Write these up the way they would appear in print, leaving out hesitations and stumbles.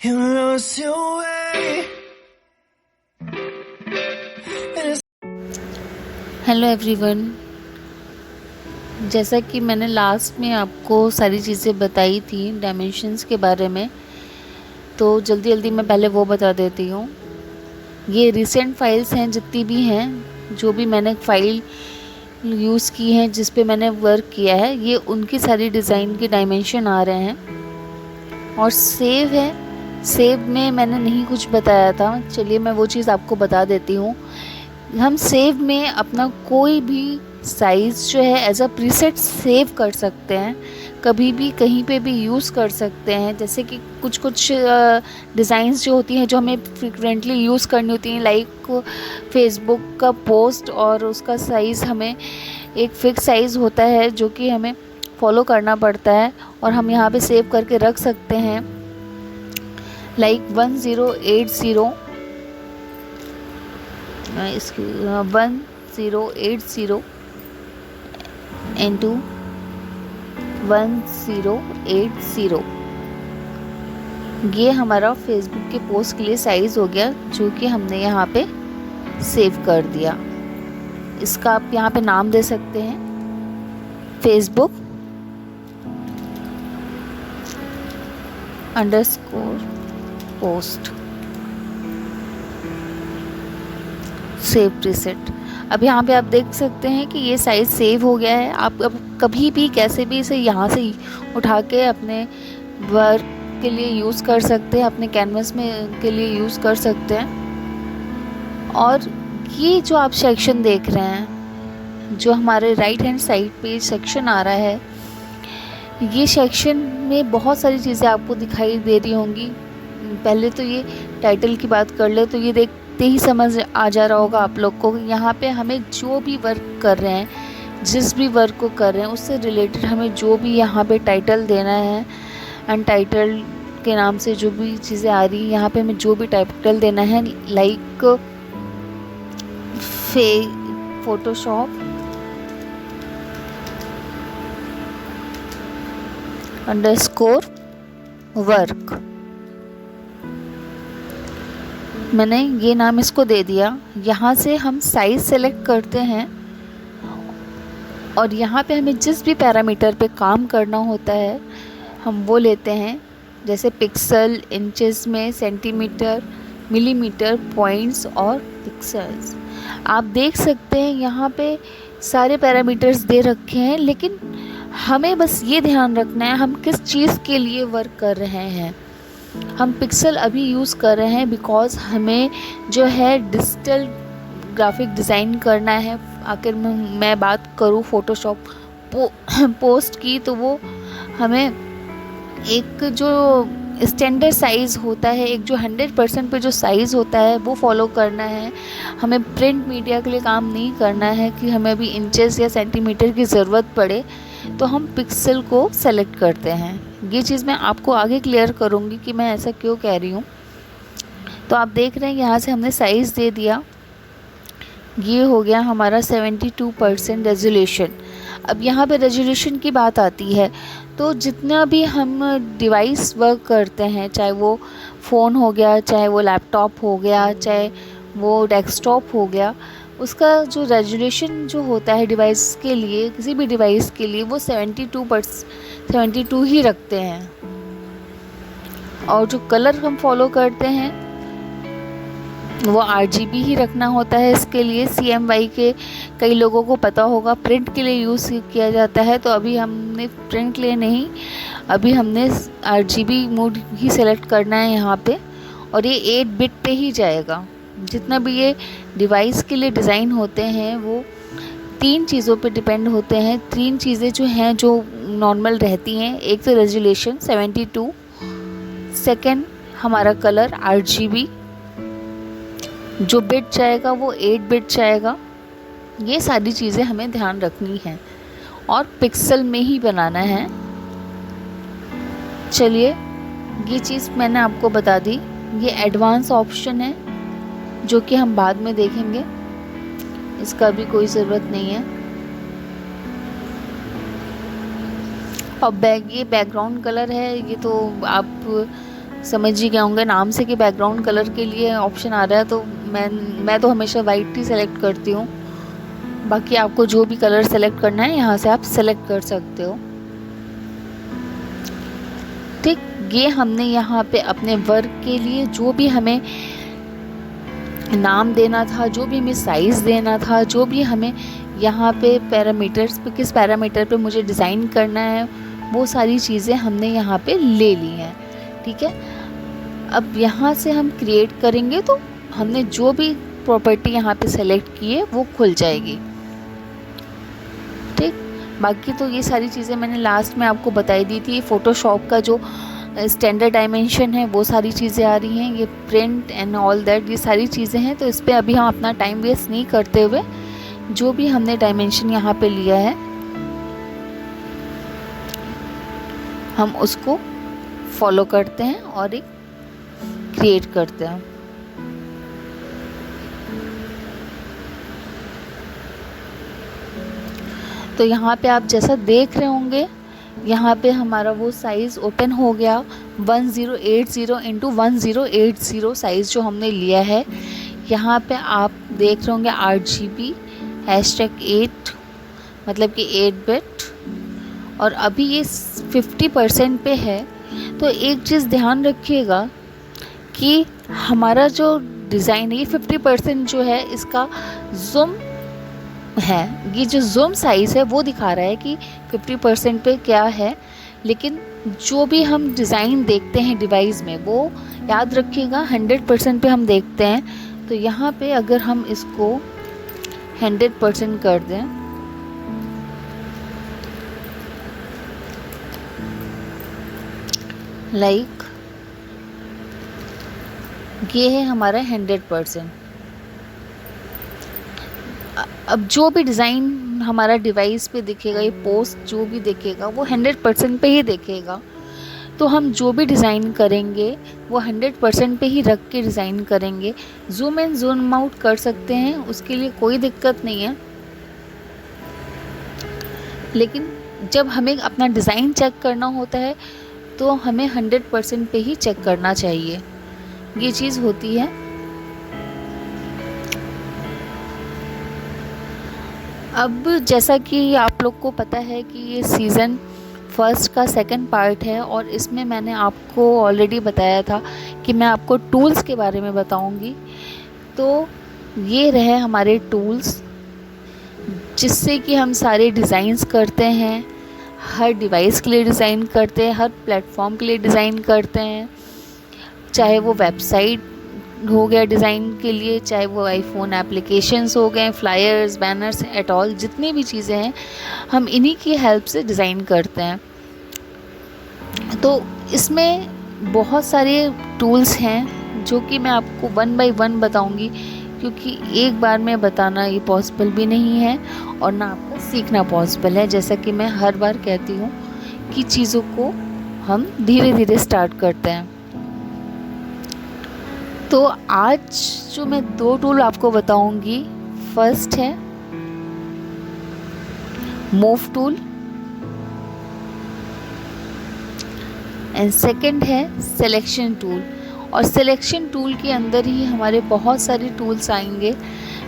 You lost your way. Hello everyone. जैसा कि मैंने लास्ट में आपको सारी चीज़ें बताई थी डायमेंशंस के बारे में, तो जल्दी जल्दी मैं पहले वो बता देती हूँ। ये रिसेंट फाइल्स हैं, जितनी भी हैं, जो भी मैंने फाइल यूज़ की हैं, जिस पे मैंने वर्क किया है, ये उनकी सारी डिज़ाइन के डायमेंशन आ रहे हैं। और सेव है, सेव में मैंने नहीं कुछ बताया था, चलिए मैं वो चीज़ आपको बता देती हूँ। हम सेव में अपना कोई भी साइज़ जो है एज अ प्रीसेट सेव कर सकते हैं, कभी भी कहीं पे भी यूज़ कर सकते हैं। जैसे कि कुछ कुछ डिज़ाइंस जो होती हैं, जो हमें फ्रिक्वेंटली यूज़ करनी होती हैं, लाइक फेसबुक का पोस्ट, और उसका साइज़ हमें एक फ़िक्स साइज़ होता है जो कि हमें फॉलो करना पड़ता है, और हम यहाँ पे सेव करके रख सकते हैं। लाइक 1080 इसकी 1080 इंटू 1080, ये हमारा फेसबुक के पोस्ट के लिए साइज़ हो गया, जो कि हमने यहाँ पे सेव कर दिया। इसका आप यहाँ पे नाम दे सकते हैं, Facebook underscore post save preset. अब यहाँ पे आप देख सकते हैं कि ये साइज़ सेव हो गया है। आप अब कभी भी कैसे भी इसे यहाँ से उठा के अपने वर्क के लिए यूज़ कर सकते हैं, अपने कैनवस में के लिए यूज़ कर सकते हैं। और ये जो आप सेक्शन देख रहे हैं, जो हमारे राइट हैंड साइड पे सेक्शन आ रहा है, ये सेक्शन में बहुत सारी चीज़ें आपको दिखाई दे रही होंगी। पहले तो ये टाइटल की बात कर ले तो ये देखते ही समझ आ जा रहा होगा आप लोग को। यहाँ पे हमें जो भी वर्क कर रहे हैं, जिस भी वर्क को कर रहे हैं, उससे रिलेटेड हमें जो भी यहाँ पे टाइटल देना है, अनटाइटल्ड के नाम से जो भी चीज़ें आ रही हैं, यहाँ पे हमें जो भी टाइटल देना है, लाइक फोटोशॉप अंडरस्कोर वर्क, मैंने ये नाम इसको दे दिया। यहाँ से हम साइज़ सेलेक्ट करते हैं, और यहाँ पे हमें जिस भी पैरामीटर पे काम करना होता है हम वो लेते हैं। जैसे पिक्सल, इंचेस में, सेंटीमीटर, मिलीमीटर, पॉइंट्स और पिक्सल्स। आप देख सकते हैं यहाँ पे सारे पैरामीटर्स दे रखे हैं, लेकिन हमें बस ये ध्यान रखना है हम किस चीज़ के लिए वर्क कर रहे हैं। हम पिक्सल अभी यूज़ कर रहे हैं बिकॉज़ हमें जो है डिजिटल ग्राफिक डिज़ाइन करना है। आखिर मैं बात करूँ फोटोशॉप पोस्ट की, तो वो हमें एक जो स्टैंडर्ड साइज़ होता है, एक जो 100% पे जो साइज़ होता है वो फॉलो करना है। हमें प्रिंट मीडिया के लिए काम नहीं करना है कि हमें अभी इंचेस या सेंटीमीटर की ज़रूरत पड़े, तो हम पिक्सल को सेलेक्ट करते हैं। ये चीज़ मैं आपको आगे क्लियर करूँगी कि मैं ऐसा क्यों कह रही हूँ। तो आप देख रहे हैं यहाँ से हमने साइज़ दे दिया, ये हो गया हमारा 72% रेजोल्यूशन। अब यहाँ पे रेजोल्यूशन की बात आती है, तो जितना भी हम डिवाइस वर्क करते हैं, चाहे वो फ़ोन हो गया, चाहे वो लैपटॉप हो गया, चाहे वो डेस्कटॉप हो गया, उसका जो रेजोल्यूशन जो होता है डिवाइस के लिए, किसी भी डिवाइस के लिए, वो 72 ही रखते हैं। और जो कलर हम फॉलो करते हैं वो RGB ही रखना होता है इसके लिए। CMY के कई लोगों को पता होगा प्रिंट के लिए यूज़ किया जाता है, तो अभी हमने प्रिंट के लिए नहीं, अभी हमने RGB मोड ही सेलेक्ट करना है यहाँ पे, और ये 8 बिट पे ही जाएगा। जितना भी ये डिवाइस के लिए डिज़ाइन होते हैं वो 3 चीज़ों पे डिपेंड होते हैं। 3 चीज़ें जो हैं जो नॉर्मल रहती हैं, एक तो रेजोल्यूशन 72, सेकेंड हमारा कलर RGB, जो बिट जाएगा वो 8 बिट जाएगा। ये सारी चीज़ें हमें ध्यान रखनी है और पिक्सल में ही बनाना है। चलिए, ये चीज़ मैंने आपको बता दी। ये एडवांस ऑप्शन है जो कि हम बाद में देखेंगे, इसका भी कोई ज़रूरत नहीं है। और ये बैकग्राउंड कलर है, ये तो आप समझ ही गए होंगे नाम से कि बैकग्राउंड कलर के लिए ऑप्शन आ रहा है, तो मैं तो हमेशा वाइट ही सेलेक्ट करती हूँ। बाकी आपको जो भी कलर सेलेक्ट करना है यहाँ से आप सेलेक्ट कर सकते हो। ठीक, ये हमने यहाँ पे अपने वर्क के लिए जो भी हमें नाम देना था, जो भी हमें साइज़ देना था, जो भी हमें यहाँ पे पैरामीटर्स पे, किस पैरामीटर पे मुझे डिज़ाइन करना है, वो सारी चीज़ें हमने यहाँ पे ले ली हैं। ठीक है, अब यहाँ से हम क्रिएट करेंगे तो हमने जो भी प्रॉपर्टी यहाँ पे सेलेक्ट की है वो खुल जाएगी। ठीक, बाकी तो ये सारी चीज़ें मैंने लास्ट में आपको बताई दी थी। फोटोशॉप का जो स्टैंडर्ड डायमेंशन है वो सारी चीज़ें आ रही हैं, ये प्रिंट एंड ऑल दैट, ये सारी चीज़ें हैं। तो इस पर अभी हम अपना टाइम वेस्ट नहीं करते हुए जो भी हमने डायमेंशन यहाँ पे लिया है हम उसको फॉलो करते हैं और एक क्रिएट करते हैं। तो यहाँ पे आप जैसा देख रहे होंगे, यहाँ पे हमारा वो साइज़ ओपन हो गया 1080 इंटू 1080 साइज़ जो हमने लिया है। यहाँ पे आप देख रहे होंगे 8GB #8 मतलब कि 8 बिट, और अभी ये 50% पे है। तो एक चीज़ ध्यान रखिएगा कि हमारा जो डिज़ाइन है ये 50% जो है इसका ज़ूम है, ये जो ज़ूम साइज़ है वो दिखा रहा है कि 50% पे क्या है, लेकिन जो भी हम डिज़ाइन देखते हैं डिवाइस में वो याद रखिएगा 100% पे हम देखते हैं। तो यहाँ पे अगर हम इसको 100% कर दें, लाइक ये है हमारा 100%। अब जो भी डिज़ाइन हमारा डिवाइस पे दिखेगा, ये पोस्ट जो भी दिखेगा वो 100% पे ही दिखेगा। तो हम जो भी डिज़ाइन करेंगे वो 100% पे ही रख के डिज़ाइन करेंगे। जूम इन जूम आउट कर सकते हैं, उसके लिए कोई दिक्कत नहीं है, लेकिन जब हमें अपना डिज़ाइन चेक करना होता है तो हमें 100% पे ही चेक करना चाहिए, ये चीज़ होती है। अब जैसा कि आप लोग को पता है कि ये सीज़न फर्स्ट का सेकंड पार्ट है, और इसमें मैंने आपको ऑलरेडी बताया था कि मैं आपको टूल्स के बारे में बताऊंगी। तो ये रहे हमारे टूल्स जिससे कि हम सारे डिज़ाइंस करते हैं, हर डिवाइस के लिए डिज़ाइन करते हैं, हर प्लेटफॉर्म के लिए डिज़ाइन करते हैं, चाहे वो वेबसाइट हो गया डिज़ाइन के लिए, चाहे वो आईफोन एप्लीकेशंस हो गए, फ्लायर्स, बैनर्स एट ऑल, जितनी भी चीज़ें हैं हम इन्हीं की हेल्प से डिज़ाइन करते हैं। तो इसमें बहुत सारे टूल्स हैं जो कि मैं आपको 1 बाय 1 बताऊंगी, क्योंकि एक बार में बताना ये पॉसिबल भी नहीं है और ना आपको सीखना पॉसिबल है। जैसा कि मैं हर बार कहती हूँ कि चीज़ों को हम धीरे धीरे स्टार्ट करते हैं। तो आज जो मैं 2 टूल आपको बताऊंगी, फर्स्ट है मूव टूल एंड सेकंड है सिलेक्शन टूल। और सिलेक्शन टूल के अंदर ही हमारे बहुत सारे टूल्स आएंगे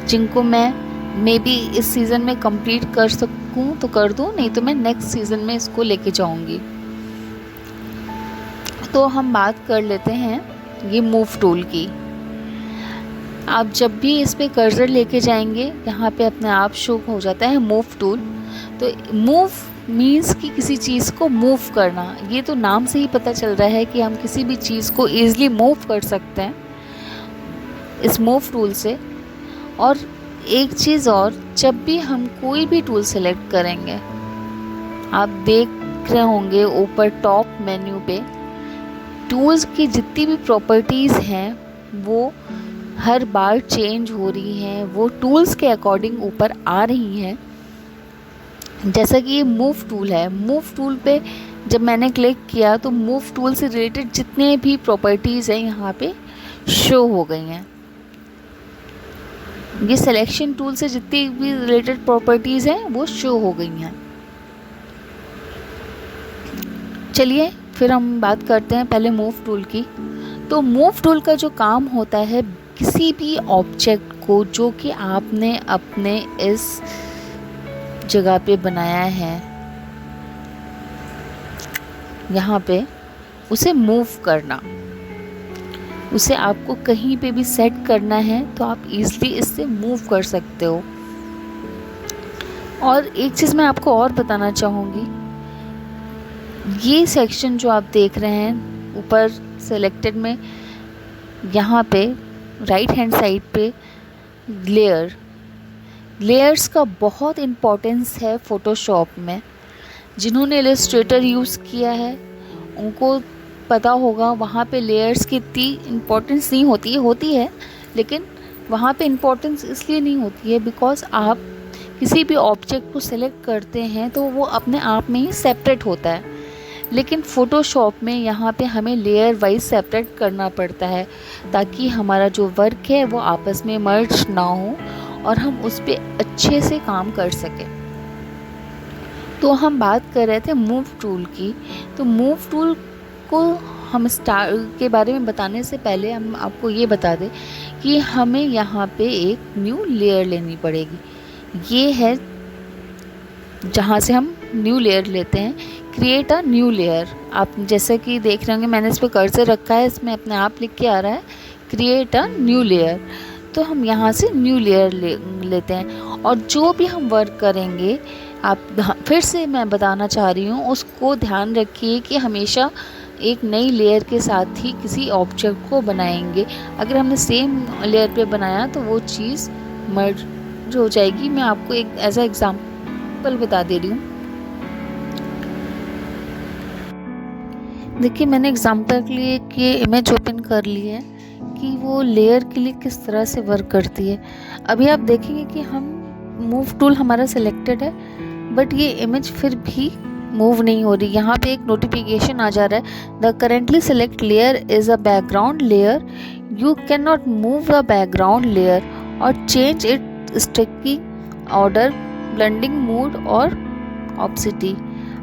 जिनको मैं मे बी इस सीज़न में कंप्लीट कर सकूं तो कर दूं, नहीं तो मैं नेक्स्ट सीज़न में इसको लेके जाऊंगी। तो हम बात कर लेते हैं ये मूव टूल की। आप जब भी इस पे कर्सर लेके जाएंगे यहाँ पे अपने आप शो हो जाता है मूव टूल। तो मूव मीन्स कि किसी चीज़ को मूव करना, ये तो नाम से ही पता चल रहा है कि हम किसी भी चीज़ को ईज़िली मूव कर सकते हैं इस मूव टूल से। और एक चीज़ और, जब भी हम कोई भी टूल सेलेक्ट करेंगे, आप देख रहे होंगे ऊपर टॉप मेन्यू पे टूल्स की जितनी भी प्रॉपर्टीज़ हैं वो हर बार चेंज हो रही हैं, वो टूल्स के अकॉर्डिंग ऊपर आ रही हैं। जैसा कि ये मूव टूल है, मूव टूल पे जब मैंने क्लिक किया तो मूव टूल से रिलेटेड जितने भी प्रॉपर्टीज़ हैं यहाँ पे शो हो गई हैं। ये सिलेक्शन टूल से जितनी भी रिलेटेड प्रॉपर्टीज़ हैं वो शो हो गई हैं। चलिए फिर हम बात करते हैं पहले मूव टूल की। तो मूव टूल का जो काम होता है, किसी भी ऑब्जेक्ट को जो कि आपने अपने इस जगह पे बनाया है, यहाँ पे उसे मूव करना, उसे आपको कहीं पे भी सेट करना है तो आप इजीली इससे मूव कर सकते हो। और एक चीज़ मैं आपको और बताना चाहूँगी, ये सेक्शन जो आप देख रहे हैं ऊपर सेलेक्टेड में, यहाँ पे राइट हैंड साइड पे लेयर्स का बहुत इम्पोर्टेंस है फ़ोटोशॉप में। जिन्होंने इलस्ट्रेटर यूज़ किया है उनको पता होगा, वहाँ पे लेयर्स की इतनी इम्पोर्टेंस नहीं होती है, लेकिन वहाँ पे इम्पोर्टेंस इसलिए नहीं होती है बिकॉज़ आप किसी भी ऑब्जेक्ट को सेलेक्ट करते हैं तो वो अपने आप में ही सेपरेट होता है, लेकिन फ़ोटोशॉप में यहाँ पे हमें लेयर वाइज सेपरेट करना पड़ता है ताकि हमारा जो वर्क है वो आपस में मर्ज ना हो और हम उस पर अच्छे से काम कर सकें। तो हम बात कर रहे थे मूव टूल की। तो मूव टूल को हम स्टार्ट के बारे में बताने से पहले हम आपको ये बता दें कि हमें यहाँ पे एक न्यू लेयर लेनी पड़ेगी। ये है जहाँ से हम न्यू लेयर लेते हैं, क्रिएट अ न्यू लेयर। आप जैसे कि देख रहे होंगे मैंने इस पर कर्सर रखा है, इसमें अपने आप लिख के आ रहा है क्रिएट अ न्यू लेयर। तो हम यहाँ से न्यू लेयर लेते हैं और जो भी हम वर्क करेंगे, आप फिर से मैं बताना चाह रही हूँ, उसको ध्यान रखिए कि हमेशा एक नई लेयर के साथ ही किसी ऑब्जेक्ट को बनाएंगे। अगर हमने सेम लेयर पे बनाया तो वो चीज़ मर्ज हो जाएगी। मैं आपको एक ऐसा एग्जांपल बता दे रही हूँ। देखिए मैंने एग्जांपल के लिए ये इमेज ओपन कर ली है कि वो लेयर के लिए किस तरह से वर्क करती है। अभी आप देखेंगे कि हम मूव टूल हमारा सिलेक्टेड है बट ये इमेज फिर भी मूव नहीं हो रही। यहाँ पे एक नोटिफिकेशन आ जा रहा है, the currently select layer is a background layer, you can not move the background layer और change it sticky order, blending mode और opacity.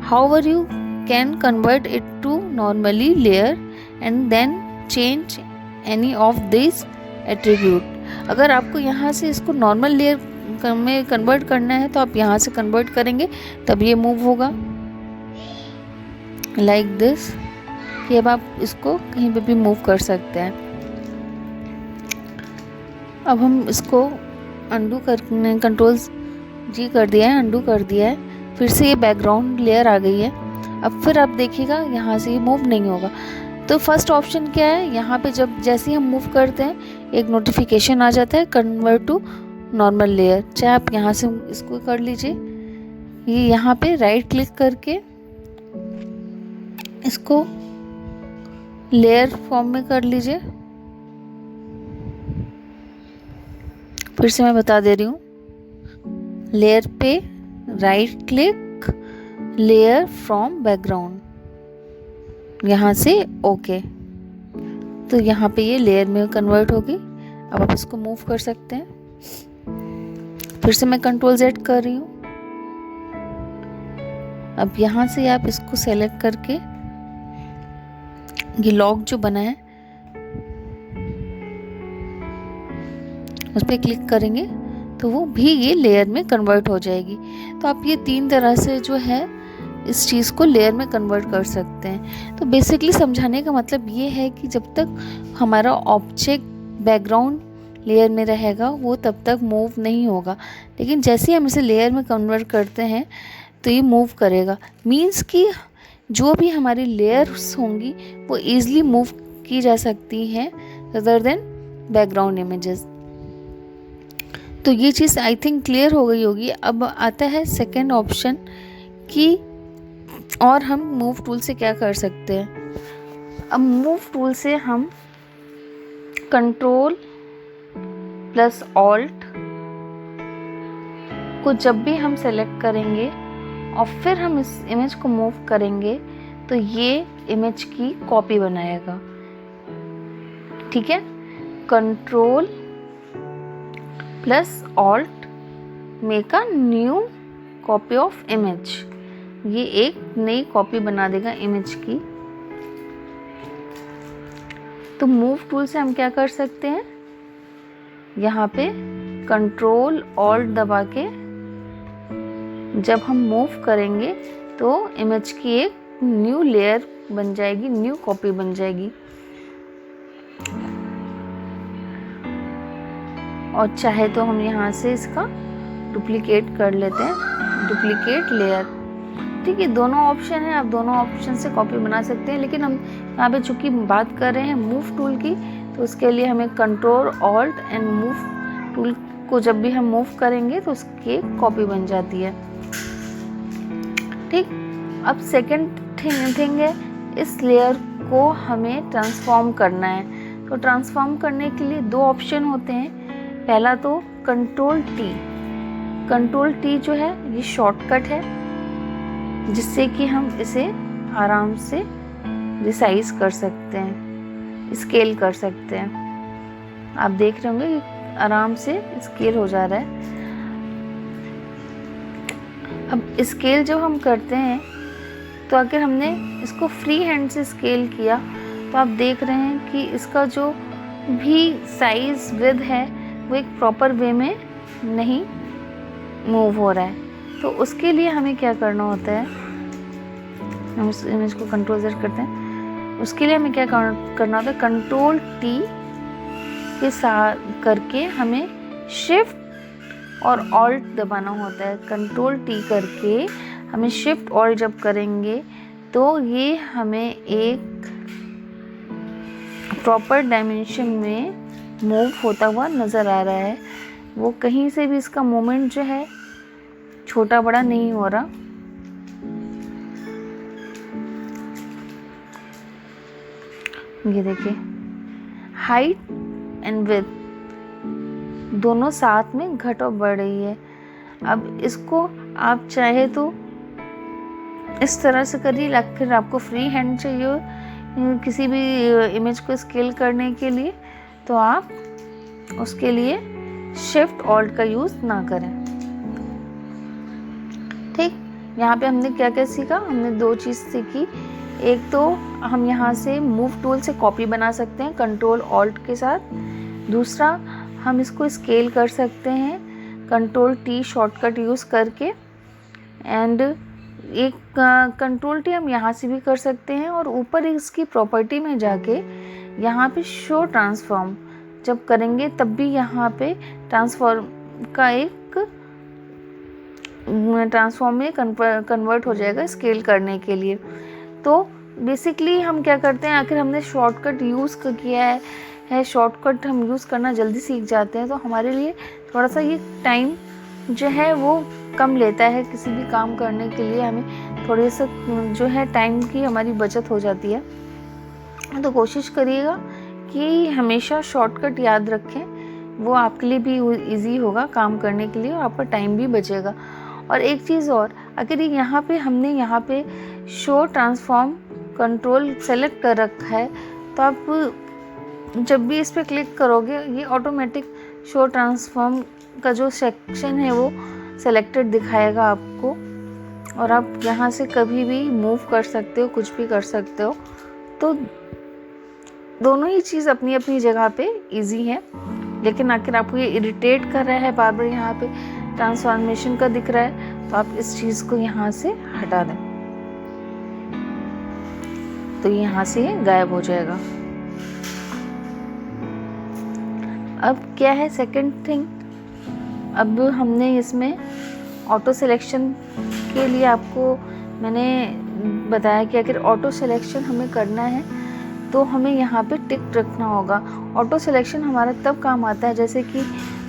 However you can convert it to normally layer and then change any of this attribute. अगर आपको यहाँ से इसको normal layer में convert करना है तो आप यहाँ से कन्वर्ट करेंगे तब ये मूव होगा लाइक दिस, कि अब आप इसको कहीं पे भी मूव कर सकते हैं। अब हम इसको अंडू करने कंट्रोल जी कर दिया है, अंडू कर दिया है, फिर से ये बैकग्राउंड लेयर आ गई है। अब फिर आप देखिएगा यहाँ से ये मूव नहीं होगा। तो फर्स्ट ऑप्शन क्या है, यहाँ पे जब जैसे ही हम मूव करते हैं एक नोटिफिकेशन आ जाता है कन्वर्ट टू नॉर्मल लेयर। चाहे आप यहाँ से इसको कर लीजिए, ये यहाँ पे राइट क्लिक करके इसको लेयर फॉर्म में कर लीजिए। फिर से मैं बता दे रही हूँ, लेयर पे right click, layer from background, यहाँ से ओके। तो यहाँ पे ये लेयर में कन्वर्ट होगी। अब आप इसको मूव कर सकते हैं। फिर से मैं कंट्रोल Z कर रही हूँ। अब यहाँ से आप इसको सेलेक्ट करके ये लॉक जो बना है उस पर क्लिक करेंगे तो वो भी ये लेयर में कन्वर्ट हो जाएगी। तो आप ये 3 तरह से जो है इस चीज़ को लेयर में कन्वर्ट कर सकते हैं। तो बेसिकली समझाने का मतलब ये है कि जब तक हमारा ऑब्जेक्ट बैकग्राउंड लेयर में रहेगा वो तब तक मूव नहीं होगा, लेकिन जैसे ही हम इसे लेयर में कन्वर्ट करते हैं तो ये मूव करेगा। मीन्स कि जो भी हमारी लेयर्स होंगी वो ईज़िली मूव की जा सकती हैं अदर देन बैकग्राउंड इमेजेस। तो ये चीज़ आई थिंक क्लियर हो गई होगी। अब आता है सेकेंड ऑप्शन कि और हम मूव टूल से क्या कर सकते हैं। अब मूव टूल से हम कंट्रोल प्लस ऑल्ट को जब भी हम सेलेक्ट करेंगे और फिर हम इस इमेज को मूव करेंगे तो ये इमेज की कॉपी बनाएगा। ठीक है, control plus alt make a new copy of image, ये एक नई कॉपी बना देगा इमेज की। तो मूव टूल से हम क्या कर सकते हैं, यहाँ पे कंट्रोल ऑल्ट दबा के जब हम मूव करेंगे तो इमेज की एक न्यू लेयर बन जाएगी, न्यू कॉपी बन जाएगी। और चाहे तो हम यहाँ से इसका डुप्लीकेट कर लेते हैं, डुप्लीकेट लेयर। ठीक है, दोनों ऑप्शन है, आप दोनों ऑप्शन से कॉपी बना सकते हैं, लेकिन हम यहाँ पे चूंकि बात कर रहे हैं मूव टूल की, तो उसके लिए हमें control alt and move tool को जब भी हम मूव करेंगे तो उसकी कॉपी बन जाती है। ठीक, अब सेकंड थिंग है, इस लेयर को हमें ट्रांसफॉर्म करना है। तो ट्रांसफॉर्म करने के लिए दो ऑप्शन होते हैं। पहला तो कंट्रोल टी। कंट्रोल टी जो है ये शॉर्टकट है, जिससे कि हम इसे आराम से रिसाइज कर सकते हैं, स्केल कर सकते हैं। आप देख रहे होंगे आराम से स्केल हो जा रहा है। अब स्केल जब हम करते हैं तो अगर हमने इसको फ्री हैंड से स्केल किया तो आप देख रहे हैं कि इसका जो भी साइज विड्थ है वो एक प्रॉपर वे में नहीं मूव हो रहा है। तो उसके लिए हमें क्या करना होता है, हम उस इमेज को कंट्रोल Z करते हैं, उसके लिए हमें क्या करना होता है, कंट्रोल टी के साथ करके हमें शिफ्ट और ऑल्ट दबाना होता है। कंट्रोल टी करके हमें शिफ्ट ऑल्ट जब करेंगे तो ये हमें एक प्रॉपर डायमेंशन में मूव होता हुआ नज़र आ रहा है। वो कहीं से भी इसका मूवमेंट जो है छोटा बड़ा नहीं हो रहा। ये देखिए, हाइट एंड विड्थ दोनों साथ में घट और बढ़ रही है। अब इसको आप चाहे तो इस तरह से करिए, फिर आपको फ्री हैंड चाहिए किसी भी इमेज को स्केल करने के लिए तो आप उसके लिए शिफ्ट ऑल्ट का यूज़ ना करें। ठीक, यहाँ पे हमने क्या क्या सीखा, हमने दो चीज़ सीखी। एक तो हम यहाँ से मूव टूल से कॉपी बना सकते हैं कंट्रोल ऑल्ट के साथ। दूसरा, हम इसको स्केल कर सकते हैं कंट्रोल टी शॉर्टकट यूज़ करके। एंड एक कंट्रोल टी हम यहाँ से भी कर सकते हैं, और ऊपर इसकी प्रॉपर्टी में जाके यहाँ पे शो ट्रांसफॉर्म जब करेंगे तब भी यहाँ पे ट्रांसफॉर्म का एक ट्रांसफॉर्म में कन्वर्ट हो जाएगा स्केल करने के लिए। तो बेसिकली हम क्या करते हैं, आखिर हमने शॉर्टकट यूज़ किया है, शॉर्टकट हम यूज़ करना जल्दी सीख जाते हैं, तो हमारे लिए थोड़ा सा ये टाइम जो है वो कम लेता है। किसी भी काम करने के लिए हमें थोड़े सा जो है टाइम की हमारी बचत हो जाती है। तो कोशिश करिएगा कि हमेशा शॉर्टकट याद रखें, वो आपके लिए भी इजी होगा काम करने के लिए और आपका टाइम भी बचेगा। और एक चीज़ और, अगर ये हमने यहाँ पे शो ट्रांसफॉर्म कंट्रोल सेलेक्ट कर रखा है तो आप जब भी इस पर क्लिक करोगे ये ऑटोमेटिक शो ट्रांसफॉर्म का जो सेक्शन है वो सेलेक्टेड दिखाएगा आपको, और आप यहाँ से कभी भी मूव कर सकते हो, कुछ भी कर सकते हो। तो दोनों ही चीज़ अपनी अपनी जगह पे इजी है, लेकिन आखिर आपको ये इरिटेट कर रहा है, बार बार यहाँ पे ट्रांसफॉर्मेशन का दिख रहा है, तो आप इस चीज़ को यहाँ से हटा दें तो यहाँ से ये गायब हो जाएगा। अब क्या है सेकंड थिंग, अब हमने इसमें ऑटो सिलेक्शन के लिए आपको मैंने बताया कि अगर ऑटो सिलेक्शन हमें करना है तो हमें यहाँ पे टिक रखना होगा। ऑटो सिलेक्शन हमारा तब काम आता है जैसे कि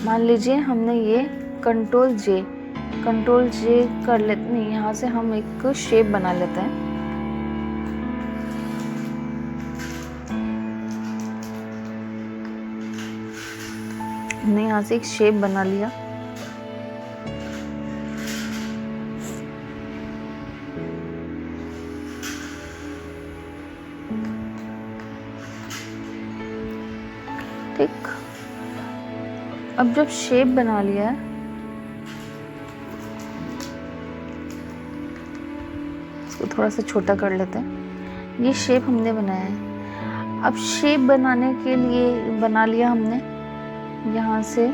मान लीजिए हमने ये कंट्रोल जे कर लेते हैं, यहाँ से हम एक शेप बना लेते हैं। हमने यहाँ से एक शेप बना लिया। ठीक, अब जब शेप बना लिया है इसको थोड़ा सा छोटा कर लेते हैं। ये शेप हमने बनाया है। अब शेप बनाने के लिए बना लिया हमने, यहाँ से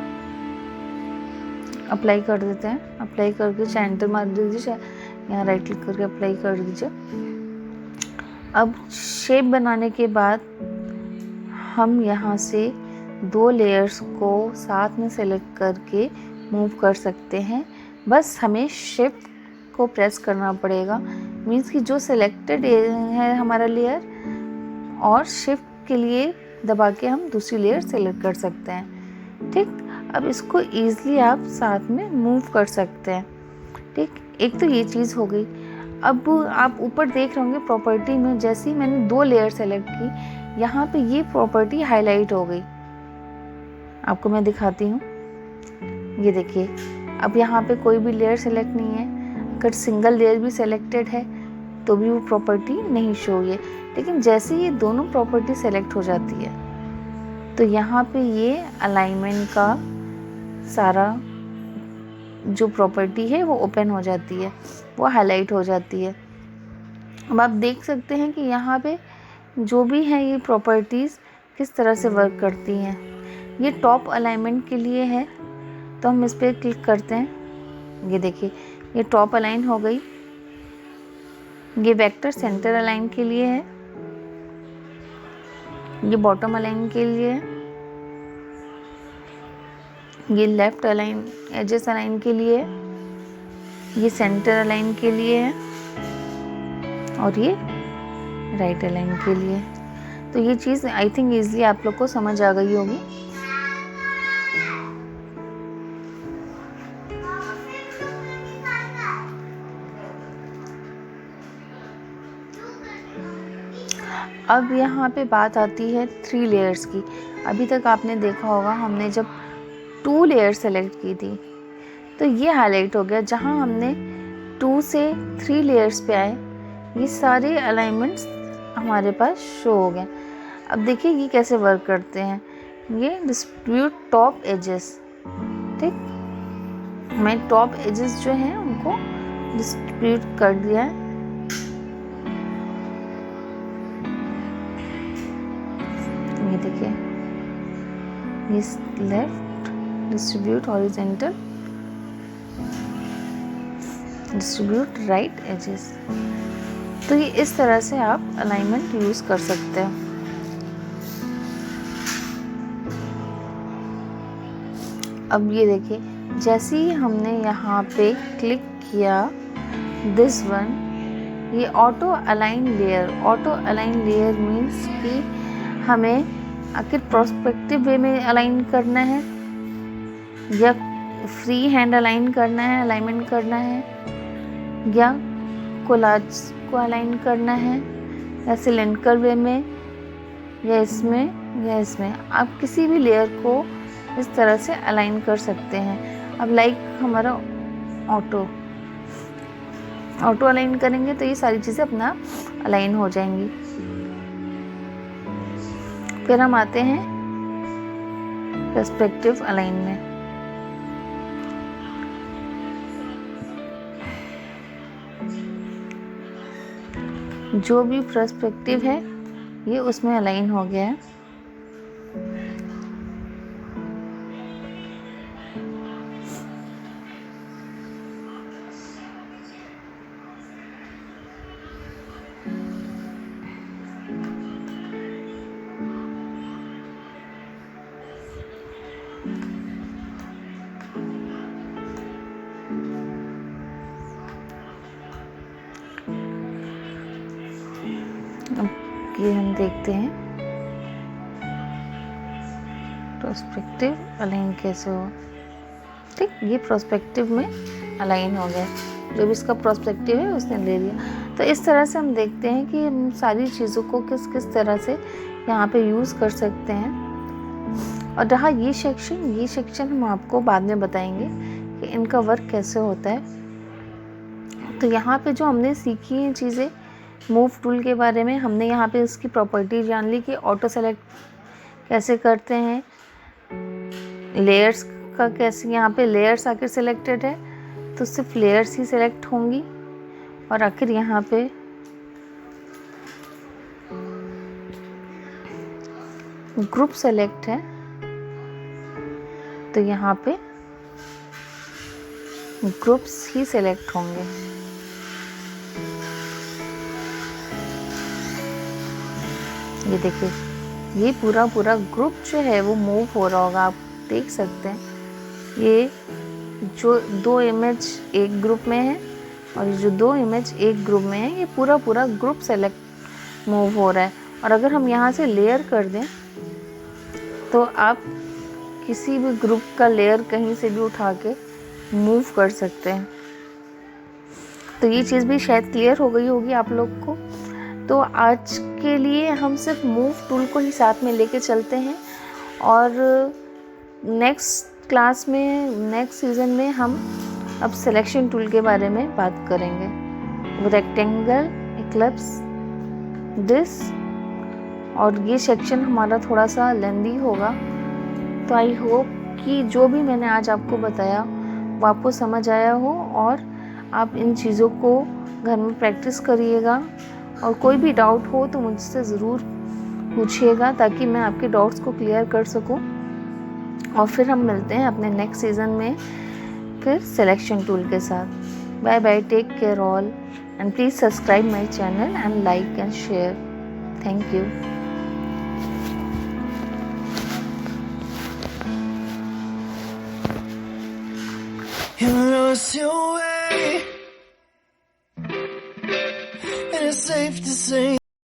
अप्लाई कर देते हैं। अप्लाई करके चाहे एंटर मार दीजिए, चाहे यहाँ राइट क्लिक करके अप्लाई कर दीजिए। अब शेप बनाने के बाद हम यहाँ से 2 लेयर्स को साथ में सेलेक्ट करके मूव कर सकते हैं। बस हमें शिफ्ट को प्रेस करना पड़ेगा, मीन्स कि जो सिलेक्टेड है हमारा लेयर, और शिफ्ट के लिए दबा के हम दूसरी लेयर सेलेक्ट कर सकते हैं। ठीक, अब इसको ईज़िली आप साथ में मूव कर सकते हैं। ठीक, एक तो ये चीज़ हो गई। अब आप ऊपर देख रहे होंगे प्रॉपर्टी में, जैसे ही मैंने 2 लेयर सेलेक्ट की, यहाँ पे ये प्रॉपर्टी हाईलाइट हो गई। आपको मैं दिखाती हूँ, ये देखिए। अब यहाँ पे कोई भी लेयर सेलेक्ट नहीं है। अगर सिंगल लेयर भी सेलेक्टेड है तो भी वो प्रॉपर्टी नहीं शो हुई है। लेकिन जैसे ये दोनों प्रॉपर्टी सेलेक्ट हो जाती है तो यहाँ पे ये अलाइनमेंट का सारा जो प्रॉपर्टी है वो ओपन हो जाती है, वो हाईलाइट हो जाती है। अब आप देख सकते हैं कि यहाँ पे जो भी है ये प्रॉपर्टीज़ किस तरह से वर्क करती हैं। ये टॉप अलाइनमेंट के लिए है, तो हम इस पर क्लिक करते हैं। ये देखिए, ये टॉप अलाइन हो गई। ये वेक्टर सेंटर अलाइन के लिए है, ये बॉटम अलाइन के लिए है, ये लेफ्ट अलाइन एजेस अलाइन के लिए है, ये सेंटर अलाइन के लिए है, और ये राइट अलाइन के लिए है। तो ये चीज़ आई थिंक ईजिली आप लोग को समझ आ गई होगी। अब यहाँ पे बात आती है 3 लेयर्स की। अभी तक आपने देखा होगा हमने जब 2 लेयर सेलेक्ट की थी तो ये हाईलाइट हो गया। जहाँ हमने 2 से 3 लेयर्स पे आए, ये सारे अलाइनमेंट्स हमारे पास शो हो गए। अब देखिए ये कैसे वर्क करते हैं। ये डिस्ट्रीब्यूट टॉप एजेस, ठीक, मैं टॉप एजेस जो हैं उनको डिस्ट्रीब्यूट कर दिया है। ये देखिए, ये left distribute horizontal, distribute right edges. तो ये इस तरह से आप अलाइनमेंट यूज कर सकते हैं। अब ये देखिए, जैसे ही हमने यहाँ पे क्लिक किया दिस वन, ये auto align layer. Auto align layer means कि हमें आखिर प्रोस्पेक्टिव वे में अलाइन करना है या फ्री हैंड अलाइन करना है, अलाइनमेंट करना है, या कोलाज को अलाइन करना है, या सिलेंडर वे में, या इसमें आप किसी भी लेयर को इस तरह से अलाइन कर सकते हैं। अब लाइक हमारा ऑटो अलाइन करेंगे तो ये सारी चीज़ें अपना अलाइन हो जाएंगी। फिर हम आते हैं पर्सपेक्टिव अलाइन में। जो भी पर्सपेक्टिव है ये उसमें अलाइन हो गया है। ये हम देखते हैं प्रोस्पेक्टिव अलाइन कैसे हो। ठीक, ये प्रोस्पेक्टिव में अलाइन हो गया। जो भी इसका प्रोस्पेक्टिव है उसने ले लिया। तो इस तरह से हम देखते हैं कि हम सारी चीज़ों को किस किस तरह से यहाँ पे यूज़ कर सकते हैं। और रहा ये सेक्शन हम आपको बाद में बताएंगे कि इनका वर्क कैसे होता है। तो यहाँ पे जो हमने सीखी हैं चीज़ें, मूव टूल के बारे में हमने यहाँ पे उसकी प्रॉपर्टी जान ली कि ऑटो सेलेक्ट कैसे करते हैं, लेयर्स का कैसे, यहाँ पे लेयर्स आखिर सिलेक्टेड है तो सिर्फ लेयर्स ही सिलेक्ट होंगी, और आखिर यहाँ पे ग्रुप सेलेक्ट है, तो यहाँ पे ग्रुप्स ही सेलेक्ट होंगे। ये देखिए, ये पूरा ग्रुप जो है वो मूव हो रहा होगा, आप देख सकते हैं। ये जो 2 इमेज एक ग्रुप में है और जो 2 इमेज एक ग्रुप में है, ये पूरा ग्रुप सेलेक्ट मूव हो रहा है। और अगर हम यहाँ से लेयर कर दें तो आप किसी भी ग्रुप का लेयर कहीं से भी उठा के मूव कर सकते हैं। तो ये चीज़ भी शायद क्लियर हो गई होगी आप लोग को। तो आज के लिए हम सिर्फ मूव टूल को ही साथ में लेके चलते हैं, और नेक्स्ट क्लास में, नेक्स्ट सीज़न में हम अब सिलेक्शन टूल के बारे में बात करेंगे। रेक्टेंगल, इक्लिप्स, दिस, और ये सेक्शन हमारा थोड़ा सा लेंदी होगा। तो आई होप कि जो भी मैंने आज आपको बताया वो आपको समझ आया हो, और आप इन चीज़ों को घर में प्रैक्टिस करिएगा। और कोई भी डाउट हो तो मुझसे ज़रूर पूछिएगा, ताकि मैं आपके डाउट्स को क्लियर कर सकूं। और फिर हम मिलते हैं अपने नेक्स्ट सीज़न में फिर सिलेक्शन टूल के साथ। Bye bye, take care all, and please subscribe my channel and like and share. Thank you. You lost your way, and it's safe to say